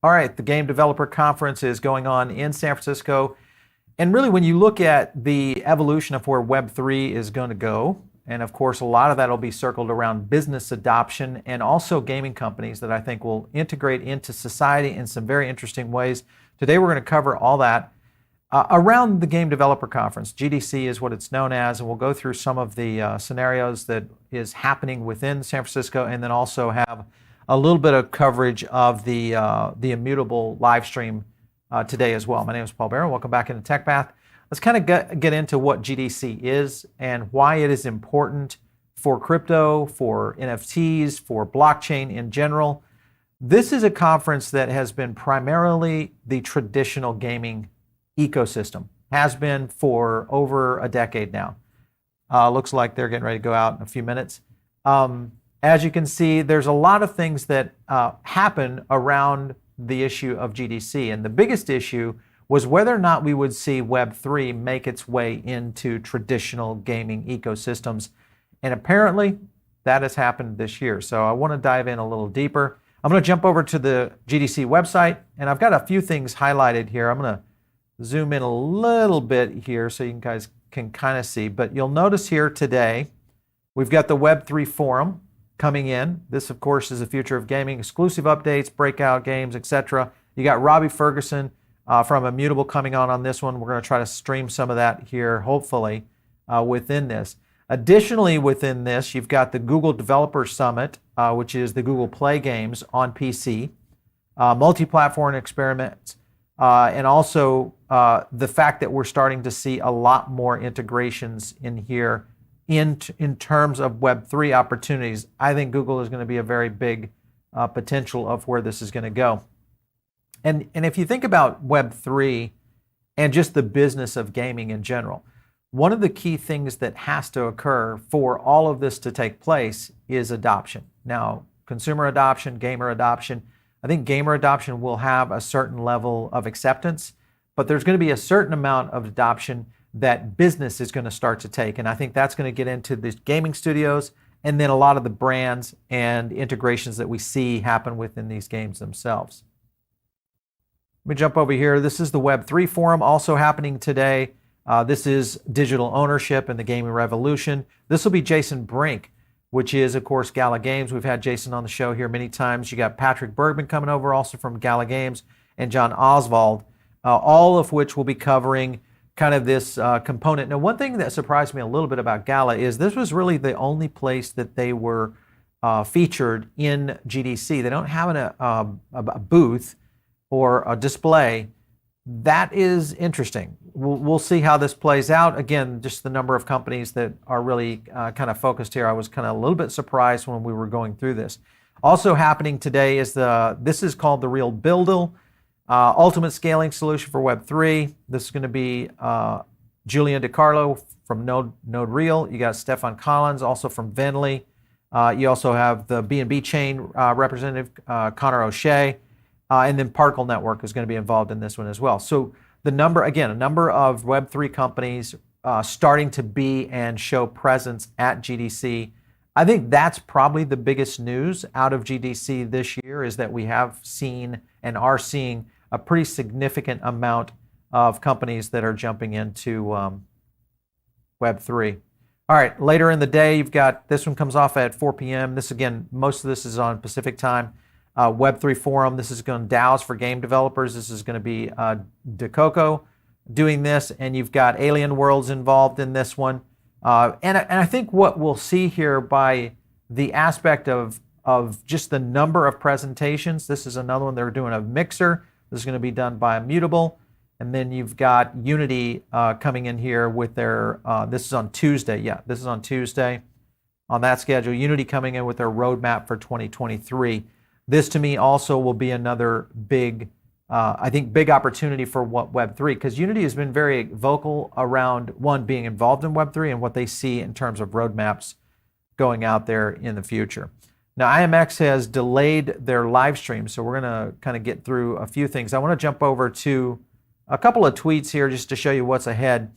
All right, the Game Developer Conference is going on in San Francisco. And really, when you look at the evolution of where Web3 is going to go, and of course, a lot of that will be circled around business adoption and also gaming companies that I think will integrate into society in some very interesting ways. Today, we're going to cover all that around the Game Developer Conference. GDC is what it's known as, and we'll go through some of the scenarios that is happening within San Francisco, and then also have a little bit of coverage of the Immutable live stream today as well. My name is Paul Barron. Welcome back into Tech Path. Let's kind of get into what GDC is and why it is important for crypto, for NFTs, for blockchain in general. This is a conference that has been primarily the traditional gaming ecosystem, has been for over a decade now. Looks like they're getting ready to go out in a few minutes. As you can see, there's a lot of things that happen around the issue of GDC, and the biggest issue was whether or not we would see Web3 make its way into traditional gaming ecosystems. And apparently, that has happened this year. So I want to dive in a little deeper. I'm going to jump over to the GDC website, and I've got a few things highlighted here. I'm going to zoom in a little bit here so you guys can kind of see. But you'll notice here today, we've got the Web3 forum coming in. This, of course, is the future of gaming, exclusive updates, breakout games, etc. You got Robbie Ferguson from Immutable coming on this one. We're going to try to stream some of that here, hopefully, within this. Additionally, within this, you've got the Google Developer Summit, which is the Google Play games on PC, multi-platform experiments, and also the fact that we're starting to see a lot more integrations in here in terms of Web3 opportunities. I think Google is going to be a very big potential of where this is going to go. And if you think about Web3 and just the business of gaming in general, one of the key things that has to occur for all of this to take place is adoption. Now, consumer adoption, gamer adoption. I think gamer adoption will have a certain level of acceptance, but there's going to be a certain amount of adoption that business is going to start to take. And I think that's going to get into the gaming studios and then a lot of the brands and integrations that we see happen within these games themselves. Let me jump over here. This is the Web3 forum also happening today. This is digital ownership and the gaming revolution. This will be Jason Brink, which is, of course, Gala Games. We've had Jason on the show here many times. You got Patrick Bergman coming over also from Gala Games and John Oswald, all of which will be covering kind of this component. Now, one thing that surprised me a little bit about Gala is this was really the only place that they were featured in GDC. They don't have a booth or a display. That is interesting. We'll see how this plays out. Again, just the number of companies that are really kind of focused here. I was kind of a little bit surprised when we were going through this. Also happening today is this is called the Real Buildle, ultimate scaling solution for Web3. This is going to be Julian DiCarlo from Node Real. You got Stefan Collins, also from Venly. You also have the BNB chain representative, Connor O'Shea. And then Particle Network is going to be involved in this one as well. So a number of Web3 companies starting to be and show presence at GDC. I think that's probably the biggest news out of GDC this year, is that we have seen and are seeing a pretty significant amount of companies that are jumping into Web3. All right, later in the day, you've got, this one comes off at 4 p.m. This, again, most of this is on Pacific time. Web3 forum. This is going to DAOs for game developers. This is going to be DeCoco doing this, and you've got Alien Worlds involved in this one. And I think what we'll see here by the aspect of just the number of presentations. This is another one. They're doing a mixer. This is going to be done by Immutable, and then you've got Unity coming in here with their. This is on Tuesday. Yeah, this is on Tuesday. On that schedule, Unity coming in with their roadmap for 2023. This, to me, also will be another big, I think, big opportunity for Web3, because Unity has been very vocal around, one, being involved in Web3 and what they see in terms of roadmaps going out there in the future. Now, IMX has delayed their live stream, so we're going to kind of get through a few things. I want to jump over to a couple of tweets here just to show you what's ahead.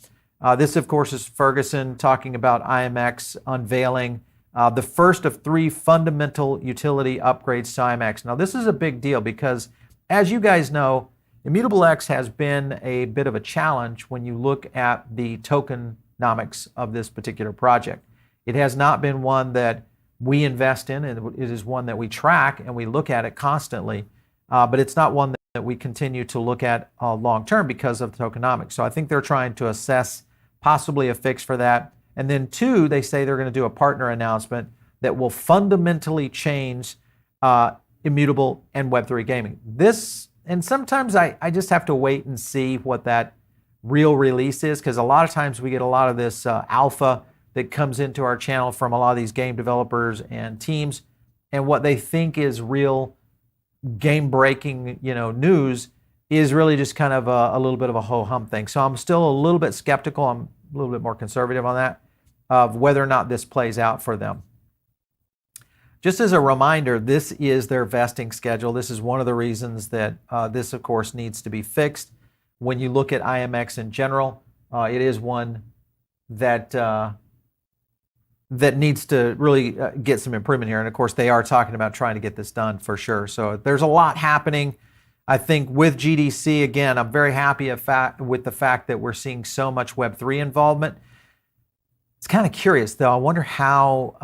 This, of course, is Ferguson talking about IMX unveiling the first of 3 fundamental utility upgrades to IMX. Now, this is a big deal because as you guys know, Immutable X has been a bit of a challenge when you look at the tokenomics of this particular project. It has not been one that we invest in, and it is one that we track and we look at it constantly, but it's not one that we continue to look at long term because of the tokenomics. So I think they're trying to assess possibly a fix for that. And then two, they say they're going to do a partner announcement that will fundamentally change Immutable and Web3 gaming. And sometimes I just have to wait and see what that real release is, because a lot of times we get a lot of this alpha that comes into our channel from a lot of these game developers and teams, and what they think is real game-breaking, news is really just kind of a little bit of a ho-hum thing. So I'm still a little bit skeptical. I'm a little bit more conservative on that, of whether or not this plays out for them. Just as a reminder, this is their vesting schedule. This is one of the reasons that this, of course, needs to be fixed. When you look at IMX in general, it is one that needs to really get some improvement here. And of course, they are talking about trying to get this done for sure. So there's a lot happening. I think with GDC, again, I'm very happy with the fact that we're seeing so much Web3 involvement. It's kind of curious, though. I wonder how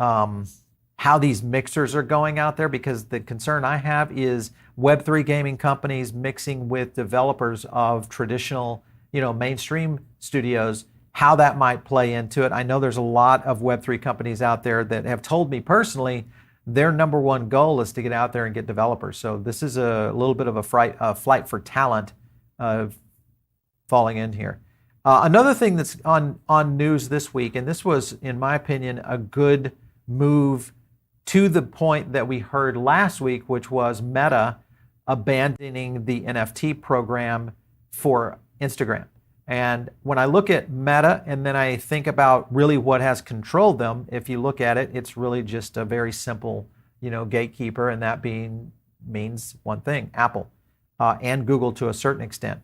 these mixers are going out there, because the concern I have is Web3 gaming companies mixing with developers of traditional, mainstream studios, how that might play into it. I know there's a lot of Web3 companies out there that have told me personally their number one goal is to get out there and get developers. So this is a little bit of a flight for talent falling in here. Another thing that's on news this week, and this was, in my opinion, a good move to the point that we heard last week, which was Meta abandoning the NFT program for Instagram. And when I look at Meta and then I think about really what has controlled them, if you look at it, it's really just a very simple, gatekeeper, and that means one thing: Apple and Google to a certain extent.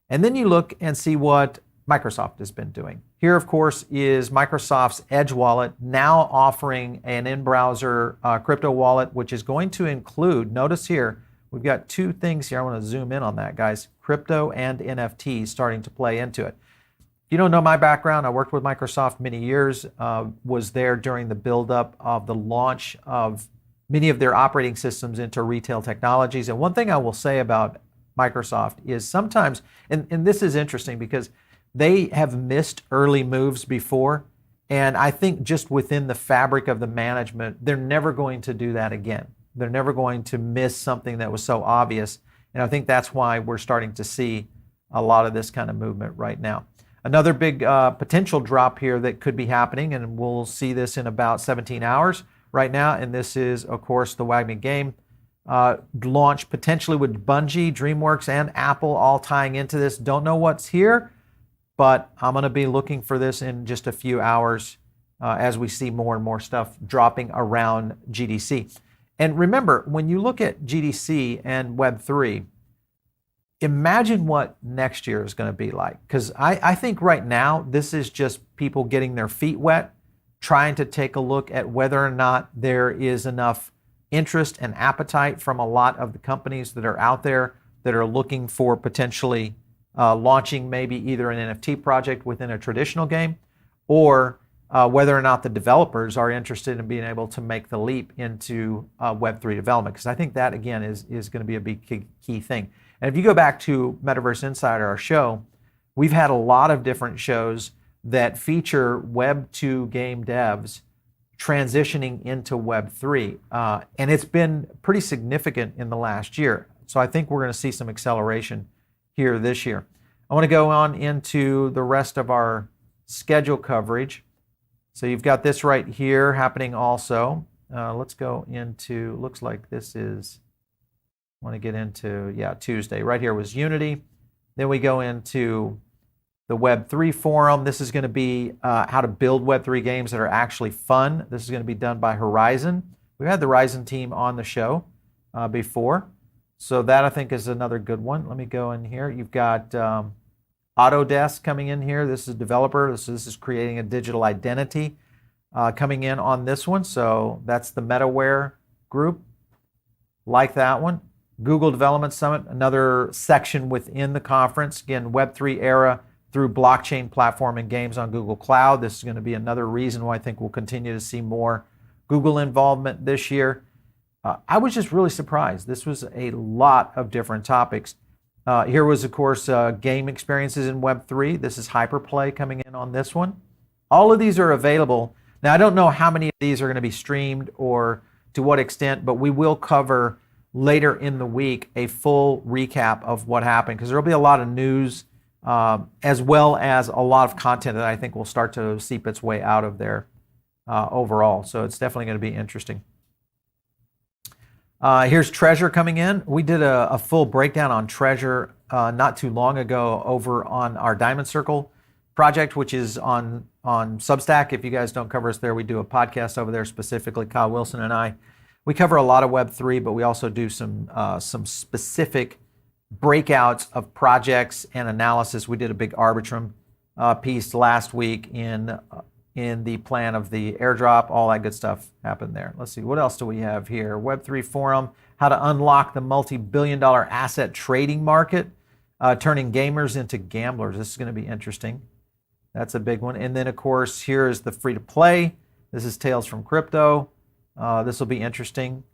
And then you look and see what Microsoft has been doing. Here, of course, is Microsoft's Edge wallet, now offering an in-browser crypto wallet, which is going to include, notice here, we've got two things here. I want to zoom in on that, guys. Crypto and NFTs starting to play into it. If you don't know my background, I worked with Microsoft many years, was there during the buildup of the launch of many of their operating systems into retail technologies. And one thing I will say about Microsoft is sometimes, and this is interesting because they have missed early moves before, and I think just within the fabric of the management, they're never going to do that again. They're never going to miss something that was so obvious, and I think that's why we're starting to see a lot of this kind of movement right now. Another big potential drop here that could be happening, and we'll see this in about 17 hours right now, and this is, of course, the Wagman game launch potentially with Bungie, DreamWorks, and Apple all tying into this. Don't know what's here, but I'm going to be looking for this in just a few hours as we see more and more stuff dropping around GDC. And remember, when you look at GDC and Web3, imagine what next year is going to be like. Because I think right now, this is just people getting their feet wet, trying to take a look at whether or not there is enough interest and appetite from a lot of the companies that are out there that are looking for potentially launching maybe either an NFT project within a traditional game, or whether or not the developers are interested in being able to make the leap into Web3 development. Because I think that, again, is going to be a big key thing. And if you go back to Metaverse Insider, our show, we've had a lot of different shows that feature Web2 game devs transitioning into Web3. And it's been pretty significant in the last year. So I think we're going to see some acceleration here this year. I want to go on into the rest of our schedule coverage. So you've got this right here happening also. Let's go into, looks like this is, I want to get into, Tuesday. Right here was Unity. Then we go into the Web3 forum. This is going to be how to build Web3 games that are actually fun. This is going to be done by Horizon. We've had the Horizon team on the show before. So that, I think, is another good one. Let me go in here. You've got Autodesk coming in here. This is a developer. This is creating a digital identity coming in on this one. So that's the MetaWare group. Like that one. Google Development Summit, another section within the conference. Again, Web3 era through blockchain platform and games on Google Cloud. This is going to be another reason why I think we'll continue to see more Google involvement this year. I was just really surprised. This was a lot of different topics. Here was, of course, game experiences in Web3. This is Hyperplay coming in on this one. All of these are available. Now, I don't know how many of these are going to be streamed or to what extent, but we will cover later in the week a full recap of what happened, because there will be a lot of news as well as a lot of content that I think will start to seep its way out of there overall. So it's definitely going to be interesting. Here's Treasure coming in. We did a full breakdown on Treasure not too long ago over on our Diamond Circle project, which is on Substack. If you guys don't cover us there, we do a podcast over there specifically, Kyle Wilson and I. We cover a lot of Web3, but we also do some specific breakouts of projects and analysis. We did a big Arbitrum piece last week in the plan of the airdrop. All that good stuff happened there. Let's see, what else do we have here? Web3 Forum, how to unlock the multi-billion-dollar asset trading market, turning gamers into gamblers. This is going to be interesting. That's a big one. And then, of course, here is the free-to-play. This is Tales from Crypto. This will be interesting.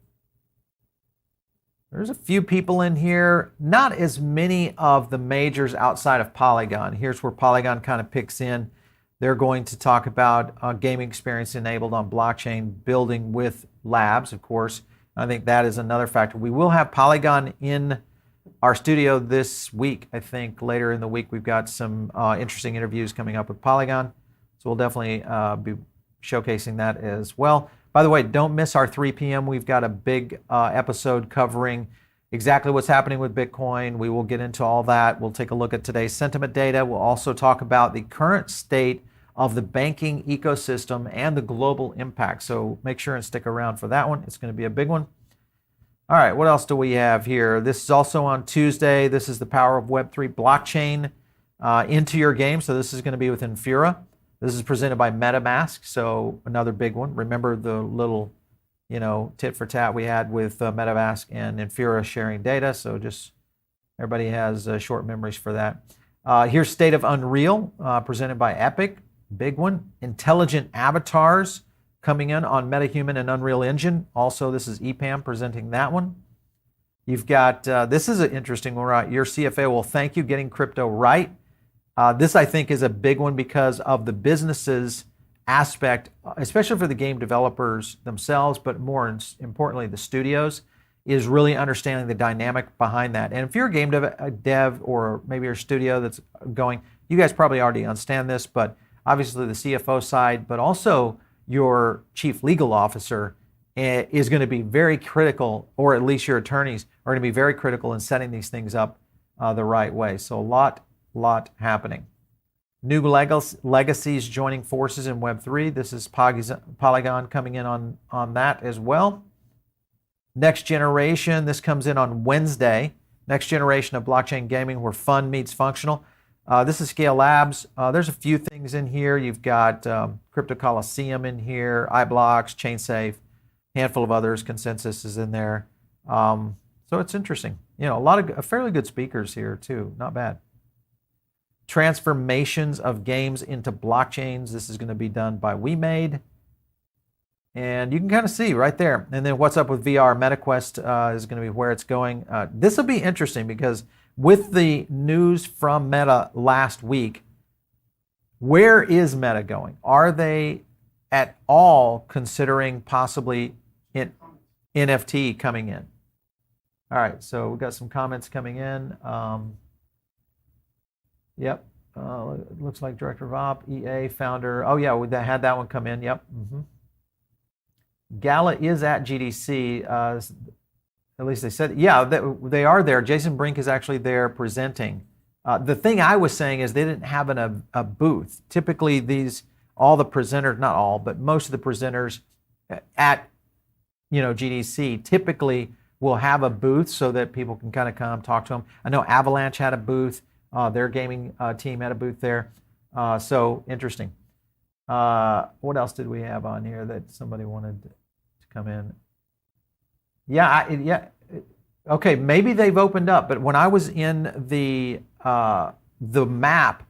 There's a few people in here, not as many of the majors outside of Polygon. Here's where Polygon kind of picks in. They're going to talk about gaming experience enabled on blockchain, building with labs, of course. I think that is another factor. We will have Polygon in our studio this week. I think later in the week we've got some interesting interviews coming up with Polygon. So we'll definitely be showcasing that as well. By the way, don't miss our 3 p.m. We've got a big episode covering exactly what's happening with Bitcoin. We will get into all that. We'll take a look at today's sentiment data. We'll also talk about the current state of the banking ecosystem and the global impact. So make sure and stick around for that one. It's going to be a big one. All right, what else do we have here? This is also on Tuesday. This is the power of Web3 blockchain into your game. So this is going to be with Infura. This is presented by MetaMask, so another big one. Remember the little, tit for tat we had with MetaMask and Infura sharing data. So just everybody has short memories for that. Here's State of Unreal, presented by Epic. Big one. Intelligent avatars coming in on MetaHuman and Unreal Engine. Also, this is EPAM presenting that one. You've got, this is an interesting one, right? Your CFA will thank you getting crypto right. This, I think, is a big one because of the businesses aspect, especially for the game developers themselves, but more importantly, the studios, is really understanding the dynamic behind that. And if you're a game dev or maybe your studio that's going, you guys probably already understand this, but obviously the CFO side, but also your chief legal officer is going to be very critical, or at least your attorneys are going to be very critical in setting these things up the right way. So a lot happening. New legacies joining forces in Web3. This is Polygon coming in on that as well. Next generation, this comes in on Wednesday. Next generation of blockchain gaming where fun meets functional. This is Scale Labs. There's a few things in here. You've got Crypto Coliseum in here, iBlocks, ChainSafe, handful of others. Consensus is in there. So it's interesting. A lot of fairly good speakers here too. Not bad. Transformations of games into blockchains. This is going to be done by WeMade. And you can kind of see right there. And then what's up with VR? MetaQuest is going to be where it's going. This will be interesting because with the news from Meta last week, where is Meta going? Are they at all considering possibly NFT coming in? All right, so we've got some comments coming in. Yep, it looks like Director of Op, EA, founder. Oh yeah, we had that one come in, yep. Gala is at GDC, at least they said, yeah, they are there. Jason Brink is actually there presenting. The thing I was saying is they didn't have a booth. Typically all the presenters, not all, but most of the presenters at GDC typically will have a booth so that people can kind of come talk to them. I know Avalanche had a booth. Their gaming team had a booth there. So interesting. What else did we have on here that somebody wanted to come in? Yeah, Okay, maybe they've opened up, but when I was in the map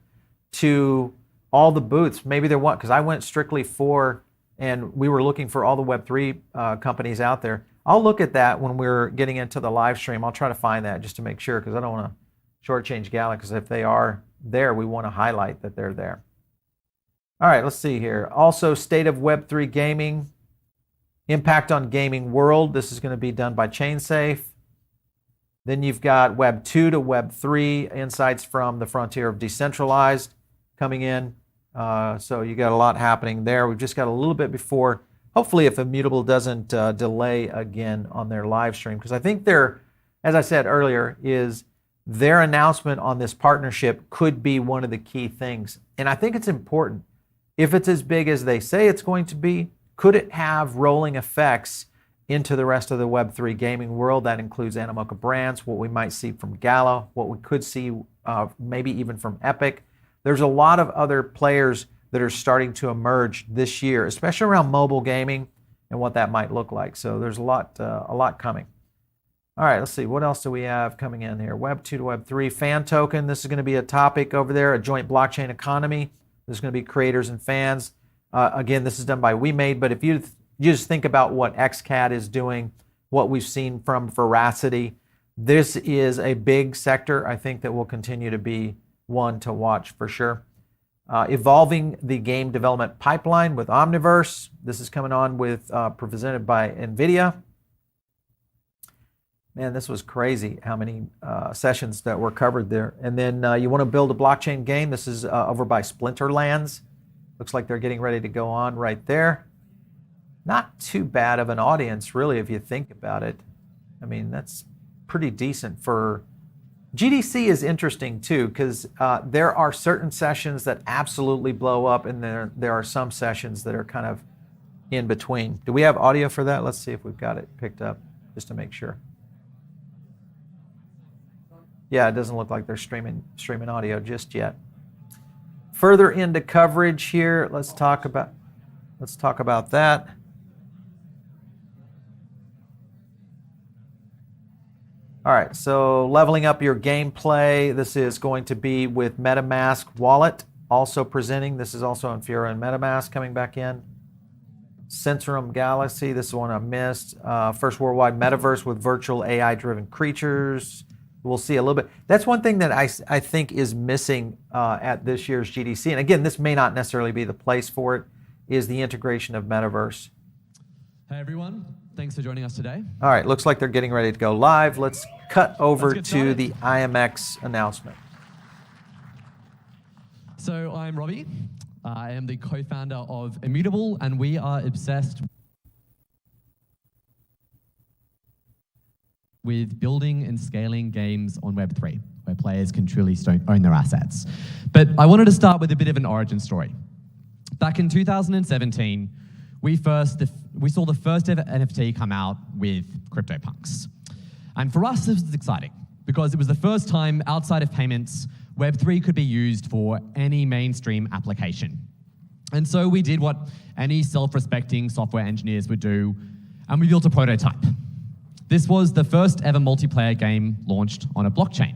to all the booths, maybe there weren't, because I went strictly for, and we were looking for all the Web3 companies out there. I'll look at that when we're getting into the live stream. I'll try to find that just to make sure, because I don't want to shortchange Gala, because if they are there, we want to highlight that they're there. All right, let's see here. Also, state of Web3 gaming, impact on gaming world. This is going to be done by ChainSafe. Then you've got Web 2 to Web 3, insights from the frontier of decentralized coming in. So you got a lot happening there. We've just got a little bit before, hopefully if Immutable doesn't delay again on their live stream, because I think they're, as I said earlier, is their announcement on this partnership could be one of the key things. And I think it's important. If it's as big as they say it's going to be, could it have rolling effects into the rest of the Web3 gaming world? That includes Animoca Brands, what we might see from Gala, what we could see maybe even from Epic. There's a lot of other players that are starting to emerge this year, especially around mobile gaming and what that might look like. So there's a lot coming. All right, let's see. What else do we have coming in here? Web 2 to Web 3, fan token. This is going to be a topic over there, a joint blockchain economy. There's going to be creators and fans. Again, this is done by WeMade, but if you just think about what XCAT is doing, what we've seen from Veracity, this is a big sector, I think, that will continue to be one to watch for sure. Evolving the game development pipeline with Omniverse. This is coming on with presented by NVIDIA. Man, this was crazy how many sessions that were covered there. And then you want to build a blockchain game. This is over by Splinterlands. Looks like they're getting ready to go on right there. Not too bad of an audience, really, if you think about it. I mean, that's pretty decent for... GDC is interesting, too, because there are certain sessions that absolutely blow up, and there are some sessions that are kind of in between. Do we have audio for that? Let's see if we've got it picked up, just to make sure. Yeah, it doesn't look like they're streaming audio just yet. Further into coverage here, let's talk about that. All right, so leveling up your gameplay. This is going to be with MetaMask Wallet also presenting. This is also Infura and MetaMask coming back in. Sensorum Galaxy, this is one I missed. First worldwide metaverse with virtual AI-driven creatures. We'll see a little bit. That's one thing that I think is missing at this year's GDC. And again, this may not necessarily be the place for it, is the integration of metaverse. Hey everyone, thanks for joining us today. All right, looks like they're getting ready to go live. Let's cut over to the IMX announcement. So I'm Robbie. I am the co-founder of Immutable, and we are obsessed with building and scaling games on Web3, where players can truly own their assets. But I wanted to start with a bit of an origin story. Back in 2017, we saw the first ever NFT come out with CryptoPunks. And for us, this was exciting, because it was the first time outside of payments, Web3 could be used for any mainstream application. And so we did what any self-respecting software engineers would do, and we built a prototype. This was the first ever multiplayer game launched on a blockchain.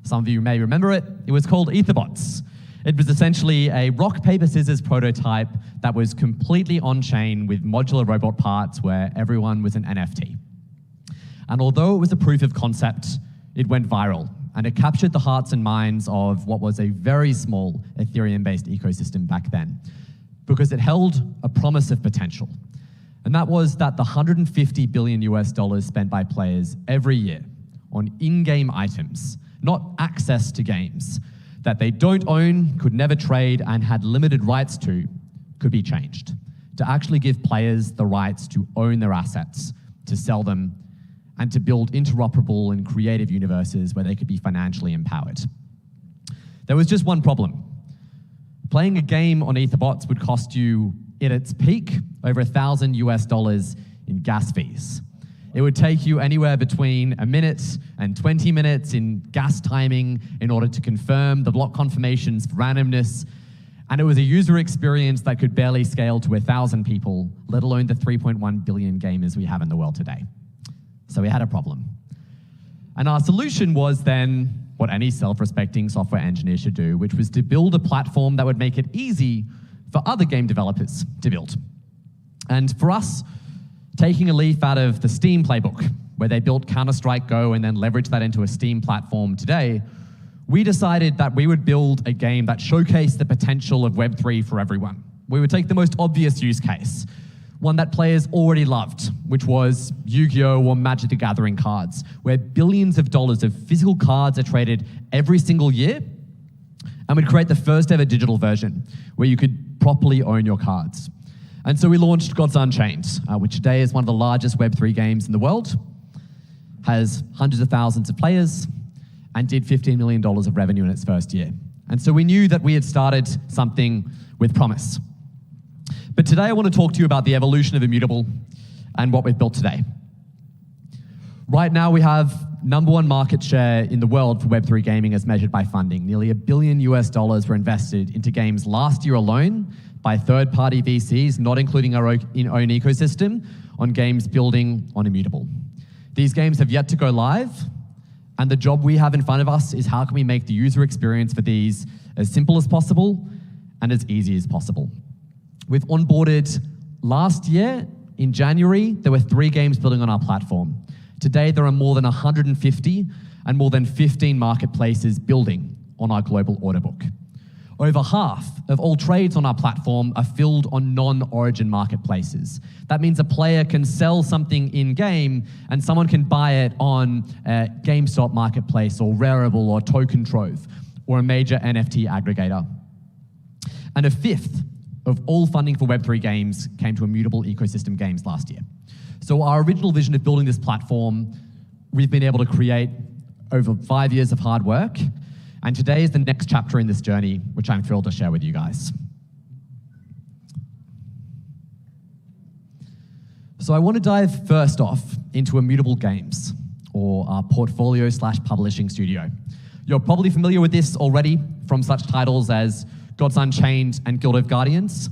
Some of you may remember it. It was called Ether.Fi. It was essentially a rock, paper, scissors prototype that was completely on-chain with modular robot parts where everyone was an NFT. And although it was a proof of concept, it went viral, and it captured the hearts and minds of what was a very small Ethereum-based ecosystem back then, because it held a promise of potential. And that was that the $150 billion US spent by players every year on in-game items, not access to games, that they don't own, could never trade, and had limited rights to, could be changed. To actually give players the rights to own their assets, to sell them, and to build interoperable and creative universes where they could be financially empowered. There was just one problem. Playing a game on Ether.Fi would cost you, at its peak, over $1,000 US in gas fees. It would take you anywhere between a minute and 20 minutes in gas timing in order to confirm the block confirmations for randomness. And it was a user experience that could barely scale to 1,000 people, let alone the 3.1 billion gamers we have in the world today. So we had a problem. And our solution was then what any self-respecting software engineer should do, which was to build a platform that would make it easy for other game developers to build. And for us, taking a leaf out of the Steam playbook, where they built Counter-Strike Go and then leveraged that into a Steam platform today, we decided that we would build a game that showcased the potential of Web3 for everyone. We would take the most obvious use case, one that players already loved, which was Yu-Gi-Oh! Or Magic the Gathering cards, where billions of dollars of physical cards are traded every single year, and we'd create the first ever digital version where you could properly own your cards. And so we launched Gods Unchained, which today is one of the largest Web3 games in the world, has hundreds of thousands of players, and did $15 million of revenue in its first year. And so we knew that we had started something with promise. But today I want to talk to you about the evolution of Immutable and what we've built today. Right now we have #1 market share in the world for Web3 gaming as measured by funding. Nearly $1 billion were invested into games last year alone by third-party VCs, not including our own ecosystem, on games building on Immutable. These games have yet to go live, and the job we have in front of us is how can we make the user experience for these as simple as possible and as easy as possible. We've onboarded last year, in January, there were 3 games building on our platform. Today, there are more than 150 and more than 15 marketplaces building on our global order book. Over half of all trades on our platform are filled on non-origin marketplaces. That means a player can sell something in-game and someone can buy it on a GameStop marketplace or Rarible or Token Trove or a major NFT aggregator. And a fifth of all funding for Web3 games came to Immutable ecosystem games last year. So our original vision of building this platform, we've been able to create over 5 years of hard work. And today is the next chapter in this journey, which I'm thrilled to share with you guys. So I want to dive first off into Immutable Games, or our portfolio/publishing studio. You're probably familiar with this already from such titles as Gods Unchained and Guild of Guardians.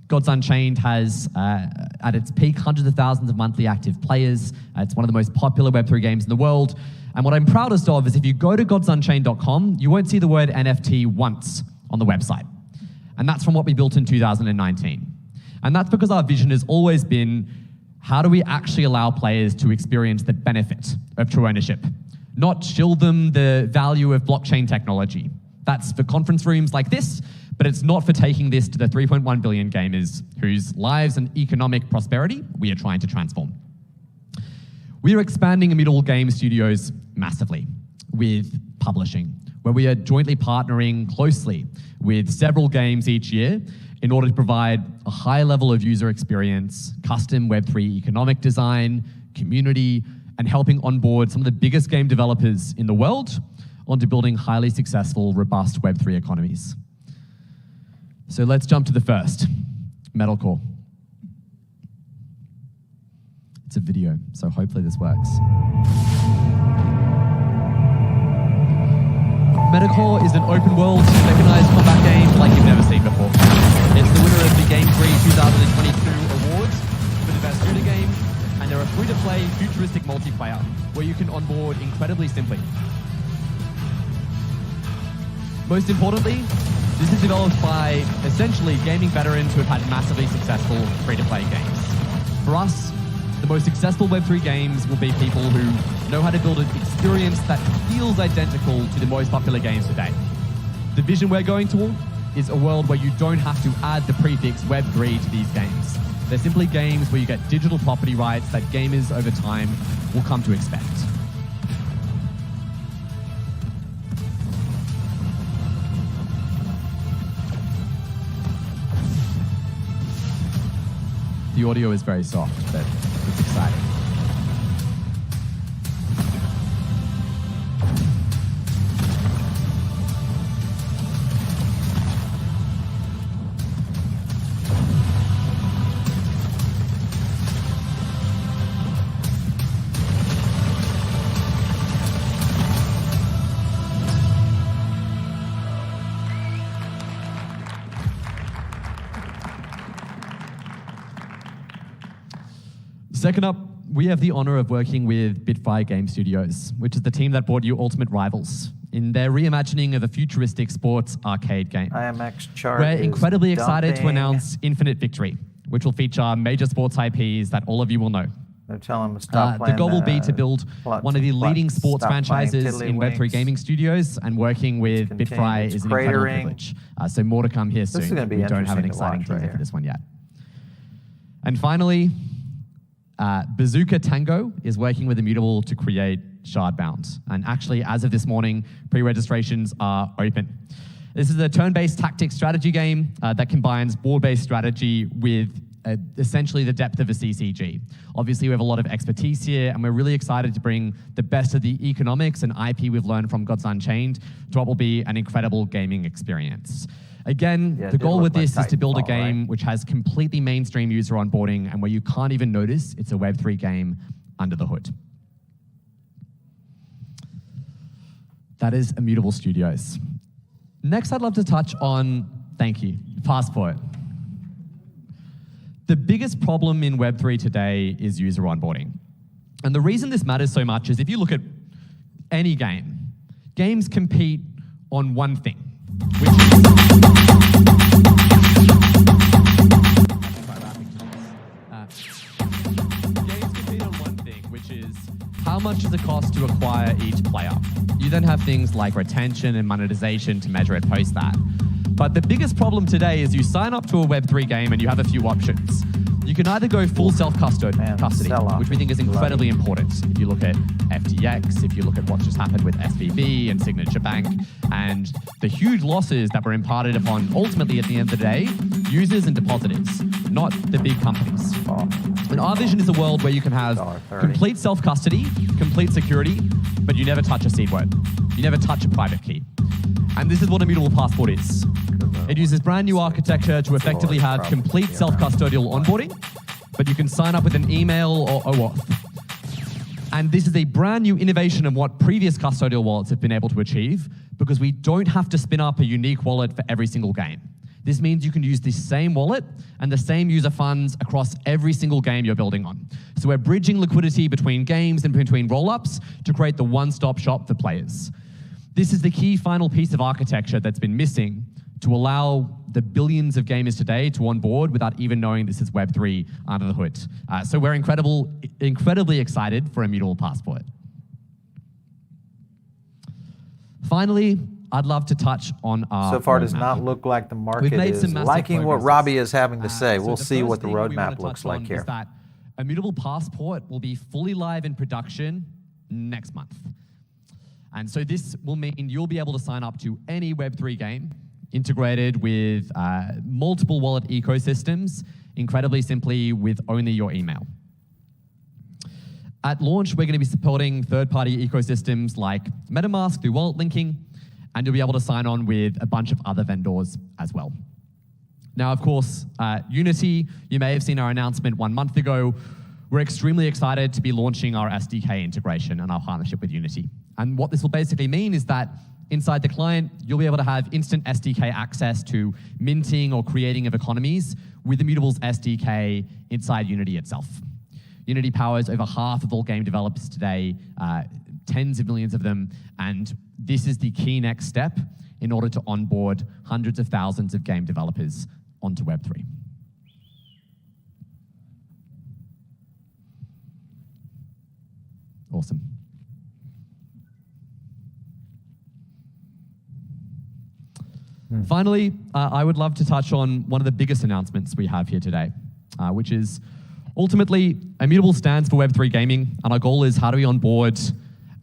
Gods Unchained has, at its peak, hundreds of thousands of monthly active players. It's one of the most popular Web3 games in the world. And what I'm proudest of is if you go to godsunchained.com, you won't see the word NFT once on the website. And that's from what we built in 2019. And that's because our vision has always been, how do we actually allow players to experience the benefit of true ownership? Not shield them the value of blockchain technology. That's for conference rooms like this, but it's not for taking this to the 3.1 billion gamers whose lives and economic prosperity we are trying to transform. We are expanding Immutable Game Studios massively with publishing, where we are jointly partnering closely with several games each year in order to provide a high level of user experience, custom Web3 economic design, community, and helping onboard some of the biggest game developers in the world onto building highly successful, robust Web3 economies. So let's jump to the first, Metalcore. It's a video, so hopefully this works. Metalcore is an open-world, tokenized combat game like you've never seen before. It's the winner of the Game 3 2022 awards for the best shooter game, and they're a free-to-play, futuristic multiplayer where you can onboard incredibly simply. Most importantly, this is developed by essentially gaming veterans who have had massively successful free-to-play games. For us, the most successful Web3 games will be people who know how to build an experience that feels identical to the most popular games today. The vision we're going toward is a world where you don't have to add the prefix Web3 to these games. They're simply games where you get digital property rights that gamers over time will come to expect. The audio is very soft, but it's exciting. Second up, we have the honor of working with Bitfy Game Studios, which is the team that brought you Ultimate Rivals in their reimagining of a futuristic sports arcade game. IMX chart. We're incredibly excited to dumping. announce Infinite Victory, which will feature major sports IPs that all of you will know. They're telling them to stop The playing. goal will be to build one of the leading sports franchises in Web3 gaming studios, and working with Bitfy is an incredible privilege. So more to come here soon. This is going to be We don't have an interesting to exciting watch right teaser here. for this one yet. And finally, Bazooka Tango is working with Immutable to create Shardbound. And actually, as of this morning, pre-registrations are open. This is a turn-based tactics strategy game that combines board-based strategy with essentially the depth of a CCG. Obviously, we have a lot of expertise here, and we're really excited to bring the best of the economics and IP we've learned from Gods Unchained to what will be an incredible gaming experience. Again, the goal with this is to build a game which has completely mainstream user onboarding and where you can't even notice it's a Web3 game under the hood. That is Immutable Studios. Next, I'd love to touch on, thank you, Passport. The biggest problem in Web3 today is user onboarding. And the reason this matters so much is if you look at any game, games compete on one thing, which is... games compete on one thing, which is how much does it cost to acquire each player? You then have things like retention and monetization to measure it post that. But the biggest problem today is you sign up to a Web3 game and you have a few options. You can either go full self-custody, which we think is incredibly important. If you look at FTX, if you look at what just happened with SVB and Signature Bank, and the huge losses that were imparted upon, ultimately, at the end of the day, users and depositors, not the big companies. And our vision is a world where you can have complete self-custody, complete security, but you never touch a seed word. You never touch a private key. And this is what Immutable Passport is. It uses brand new architecture to effectively have complete self-custodial onboarding, but you can sign up with an email or OAuth. And this is a brand new innovation of what previous custodial wallets have been able to achieve, because we don't have to spin up a unique wallet for every single game. This means you can use the same wallet and the same user funds across every single game you're building on. So we're bridging liquidity between games and between roll-ups to create the one-stop shop for players. This is the key final piece of architecture that's been missing to allow the billions of gamers today to onboard without even knowing this is Web3 under the hood. So we're incredibly excited for Immutable Passport. Finally, I'd love to touch on our So far, roadmap. does not look like the market made is some massive liking what progress. Robbie is having to say. So We'll the see first what the thing we wanna roadmap touch looks on like is here. that Immutable Passport will be fully live in production next month. And so this will mean you'll be able to sign up to any Web3 game integrated with multiple wallet ecosystems, incredibly simply with only your email. At launch, we're going to be supporting third-party ecosystems like MetaMask through wallet linking, and you'll be able to sign on with a bunch of other vendors as well. Now, of course, Unity, you may have seen our announcement 1 month ago. We're extremely excited to be launching our SDK integration and our partnership with Unity. And what this will basically mean is that inside the client, you'll be able to have instant SDK access to minting or creating of economies with Immutable's SDK inside Unity itself. Unity powers over half of all game developers today, tens of millions of them, and this is the key next step in order to onboard hundreds of thousands of game developers onto Web3. Awesome. Finally, I would love to touch on one of the biggest announcements we have here today, which is ultimately Immutable stands for Web3 gaming, and our goal is how do we onboard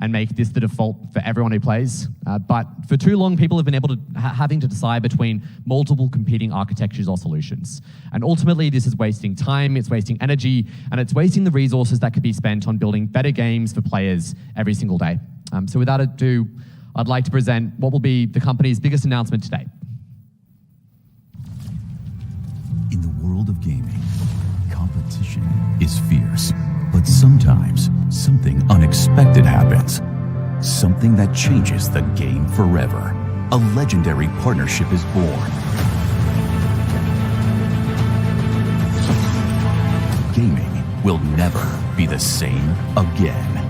and make this the default for everyone who plays. But for too long, people have been able to having to decide between multiple competing architectures or solutions. And ultimately, this is wasting time, it's wasting energy, and it's wasting the resources that could be spent on building better games for players every single day. So without ado, I'd like to present what will be the company's biggest announcement today. In the world of gaming, competition is fierce, but sometimes something unexpected happens. Something that changes the game forever. A legendary partnership is born. Gaming will never be the same again.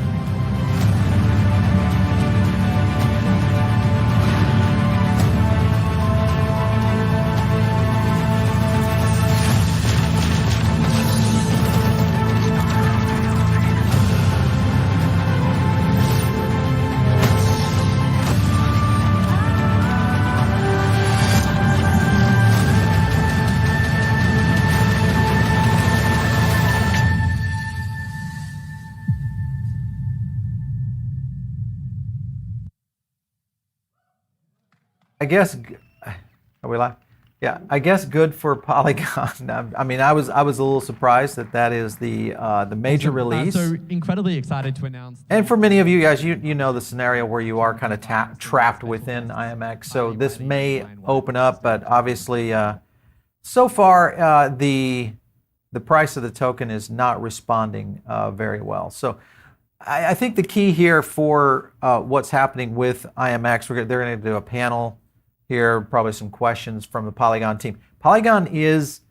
I guess, are we live? Yeah, I guess good for Polygon. I mean, I was a little surprised that is the major release. So incredibly excited to announce. And for many of you guys, you know the scenario where you are kind of trapped within IMX. So this may open up, but obviously, so far the price of the token is not responding very well. So I think the key here for what's happening with IMX, they're going to do a panel here, probably some questions from the Polygon team. Polygon is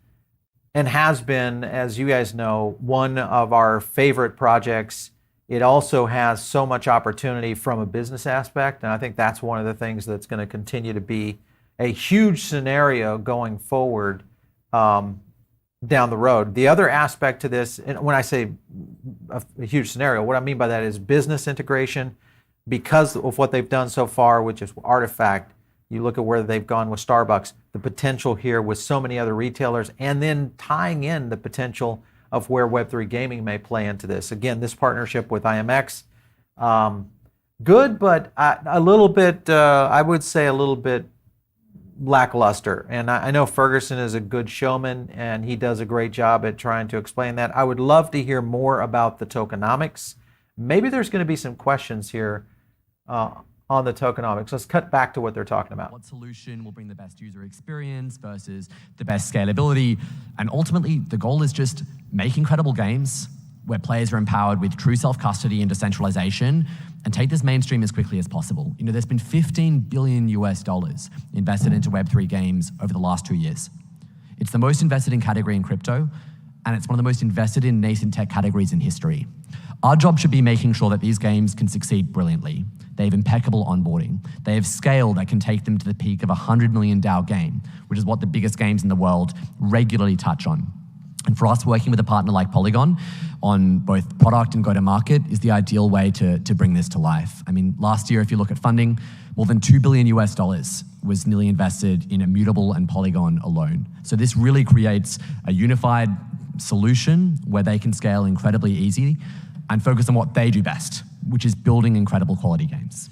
and has been, as you guys know, one of our favorite projects. It also has so much opportunity from a business aspect, and I think that's one of the things that's going to continue to be a huge scenario going forward down the road. The other aspect to this, and when I say a huge scenario, what I mean by that is business integration. Because of what they've done so far, which is Artifact, you look at where they've gone with Starbucks, the potential here with so many other retailers, and then tying in the potential of where Web3 gaming may play into this. Again, this partnership with IMX, good, but a little bit, I would say a little bit lackluster. And I know Ferguson is a good showman, and he does a great job at trying to explain that. I would love to hear more about the tokenomics. Maybe there's going to be some questions here on the tokenomics. Let's cut back to what they're talking about. What solution will bring the best user experience versus the best scalability? And ultimately, the goal is just make incredible games where players are empowered with true self-custody and decentralization, and take this mainstream as quickly as possible. You know, there's been $15 billion invested into Web3 games over the last 2 years. It's the most invested in category in crypto, and it's one of the most invested in nascent tech categories in history. Our job should be making sure that these games can succeed brilliantly. They have impeccable onboarding. They have scale that can take them to the peak of a $100 million DAO game, which is what the biggest games in the world regularly touch on. And for us, working with a partner like Polygon on both product and go-to-market is the ideal way to bring this to life. I mean, last year, if you look at funding, more than $2 billion was nearly invested in Immutable and Polygon alone. So this really creates a unified solution where they can scale incredibly easy and focus on what they do best, which is building incredible quality games.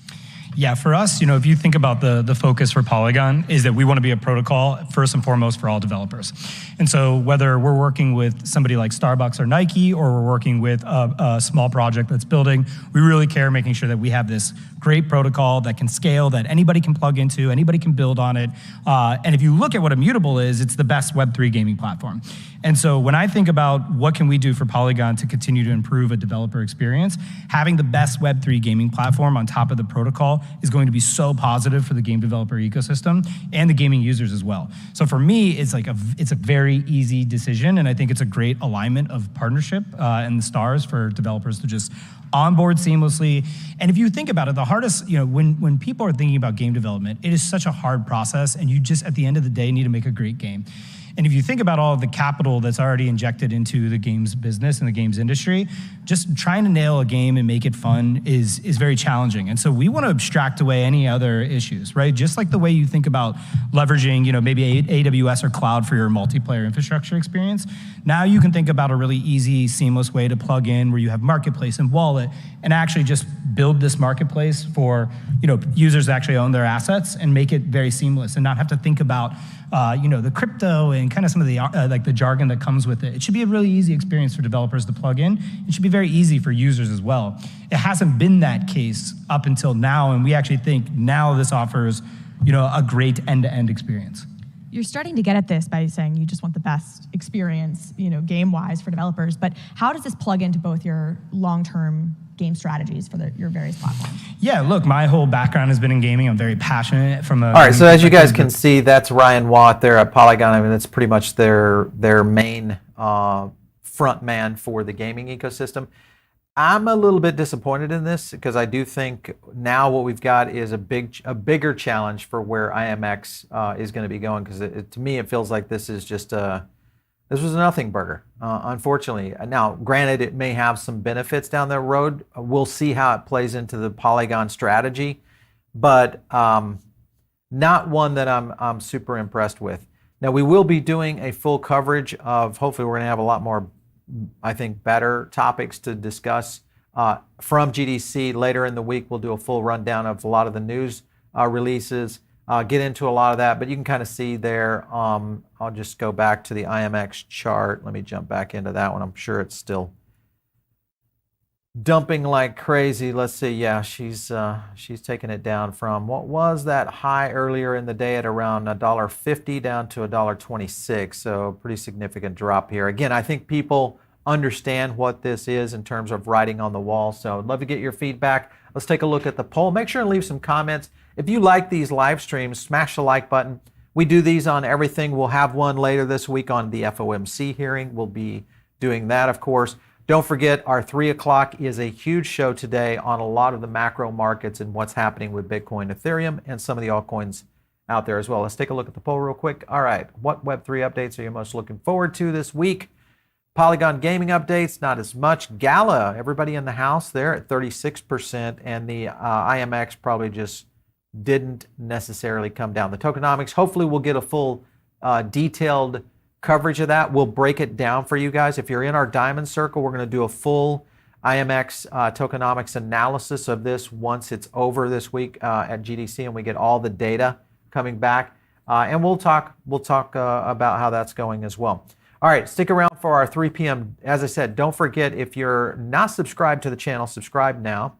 Yeah, for us, you know, if you think about the focus for Polygon is that we want to be a protocol first and foremost for all developers. And so whether we're working with somebody like Starbucks or Nike, or we're working with a small project that's building, we really care making sure that we have this great protocol that can scale, that anybody can plug into, anybody can build on it. And if you look at what Immutable is, it's the best Web3 gaming platform. And so when I think about what can we do for Polygon to continue to improve a developer experience, having the best Web3 gaming platform on top of the protocol is going to be so positive for the game developer ecosystem and the gaming users as well. So for me, it's like it's a very easy decision, and I think it's a great alignment of partnership and the stars for developers to just onboard seamlessly. And if you think about it, the hardest, you know, when people are thinking about game development, it is such a hard process, and you just, at the end of the day, need to make a great game. And if you think about all of the capital that's already injected into the games business and the games industry, just trying to nail a game and make it fun is very challenging. And so we want to abstract away any other issues, right? Just like the way you think about leveraging, you know, maybe AWS or cloud for your multiplayer infrastructure experience. Now you can think about a really easy, seamless way to plug in where you have marketplace and wallet and actually just build this marketplace for, you know, users that actually own their assets and make it very seamless and not have to think about you know, the crypto and kind of some of the like the jargon that comes with it. It should be a really easy experience for developers to plug in. It should be very easy for users as well. It hasn't been that case up until now, and we actually think now this offers, you know, a great end-to-end experience. You're starting to get at this by saying you just want the best experience, you know, game-wise for developers, but how does this plug into both your long-term game strategies for your various platforms? Yeah, look, my whole background has been in gaming. I'm very passionate from a... All right, so as you guys can see, that's Ryan Watt there at Polygon. I mean, that's pretty much their main front man for the gaming ecosystem. I'm a little bit disappointed in this because I do think now what we've got is a bigger challenge for where IMX is going to be going, because to me it feels like this is just this was a nothing burger, unfortunately. Now, granted, it may have some benefits down the road. We'll see how it plays into the Polygon strategy, but not one that I'm super impressed with. Now, we will be doing a full coverage of, hopefully we're going to have a lot more, I think, better topics to discuss from GDC. Later in the week, we'll do a full rundown of a lot of the news releases, get into a lot of that, but you can kind of see there. I'll just go back to the IMX chart. Let me jump back into that one. I'm sure it's still dumping like crazy. Let's see. Yeah, she's taking it down from what was that high earlier in the day at around $1.50 down to $1.26. So pretty significant drop here. Again, I think people understand what this is in terms of writing on the wall. So I'd love to get your feedback. Let's take a look at the poll. Make sure and leave some comments. If you like these live streams, smash the like button. We do these on everything. We'll have one later this week on the FOMC hearing. We'll be doing that, of course. Don't forget, our 3 o'clock is a huge show today on a lot of the macro markets and what's happening with Bitcoin, Ethereum, and some of the altcoins out there as well. Let's take a look at the poll real quick. All right, what Web3 updates are you most looking forward to this week? Polygon gaming updates, not as much. Gala, everybody in the house there at 36%, and the IMX probably just didn't necessarily come down. The tokenomics, hopefully we'll get a full detailed coverage of that. We'll break it down for you guys. If you're in our diamond circle, we're going to do a full IMX tokenomics analysis of this once it's over this week at GDC and we get all the data coming back. And we'll talk about how that's going as well. All right, stick around for our 3 p.m. As I said, don't forget, if you're not subscribed to the channel, subscribe now.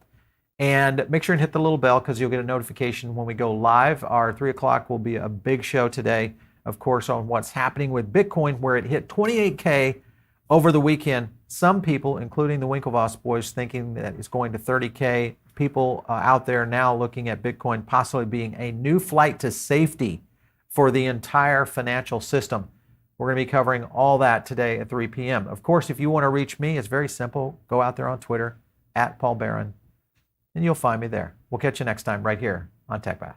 And make sure and hit the little bell because you'll get a notification when we go live. Our 3 o'clock will be a big show today, of course, on what's happening with Bitcoin, where it hit 28K over the weekend. Some people, including the Winklevoss boys, thinking that it's going to 30K. People out there now looking at Bitcoin possibly being a new flight to safety for the entire financial system. We're going to be covering all that today at 3 p.m. Of course, if you want to reach me, it's very simple. Go out there on Twitter, @Paul Barron, and you'll find me there. We'll catch you next time right here on TechPath.